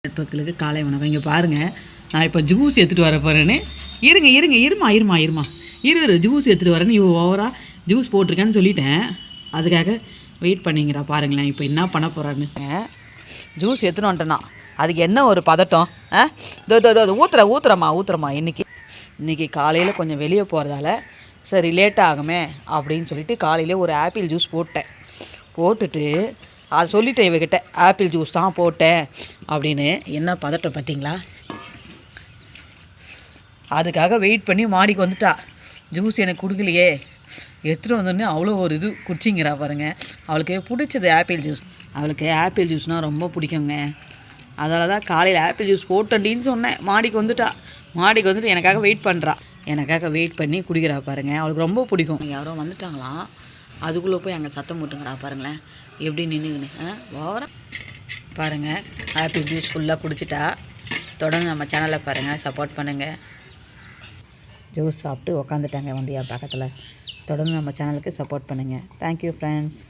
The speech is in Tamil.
நட்புகளுக்கு காலை வணக்கம். இங்கே பாருங்கள், நான் இப்போ ஜூஸ் எடுத்துகிட்டு வர போகிறேன்னு இருமா ஜூஸ் எடுத்துகிட்டு வரேன்னு இவ ஓவராக ஜூஸ் போட்டிருக்கேன்னு சொல்லிட்டேன். அதுக்காக வெயிட் பண்ணிங்கிறா பாருங்களேன். இப்போ என்ன பண்ண போகிறான்னு ஜூஸ் எடுத்துன்னு வந்துட்டேன்னா அதுக்கு என்ன ஒரு பதட்டம். ஊற்றுறமா இன்றைக்கி காலையில் கொஞ்சம் வெளியே போகிறதால சரி லேட் ஆகுமே அப்படின்னு சொல்லிட்டு காலையில் ஒரு ஆப்பிள் ஜூஸ் போட்டுட்டு அது சொல்லிட்டேன் இவகிட்ட, ஆப்பிள் ஜூஸ் தான் போட்டேன் அப்படின்னு. என்ன பதட்டம் பார்த்தீங்களா? அதுக்காக வெயிட் பண்ணி மாடிக்கு வந்துட்டா. ஜூஸ் எனக்கு கொடுக்கலையே, எடுத்துகிட்டு வந்தோடனே அவ்வளோ ஒரு இது குடிச்சிங்கிறா பாருங்கள். அவளுக்கு பிடிச்சது ஆப்பிள் ஜூஸ். அவளுக்கு ஆப்பிள் ஜூஸ்னால் ரொம்ப பிடிக்குங்க. அதனால தான் காலையில் ஆப்பிள் ஜூஸ் போட்டேன்னு சொன்னேன். மாடிக்கு வந்துட்டு எனக்காக வெயிட் பண்ணுறா. எனக்காக வெயிட் பண்ணி குடிக்கிறா பாருங்கள். அவளுக்கு ரொம்ப பிடிக்கும். யாரோ வந்துட்டாங்களாம், அதுக்குள்ளே போய் அங்கே சத்தம் போட்டுங்கிறா பாருங்களேன். எப்படி நின்றுக்குன்னு ஓவரா பாருங்கள். ஆப்பிள் ஜூஸ் ஃபுல்லாக குடிச்சிட்டா. தொடர்ந்து நம்ம சேனலை பாருங்கள், சப்போர்ட் பண்ணுங்கள். ஜூஸ் சாப்பிட்டு உக்காந்துட்டாங்க வந்து என் பக்கத்தில். தொடர்ந்து நம்ம சேனலுக்கு சப்போர்ட் பண்ணுங்கள். Thank you friends.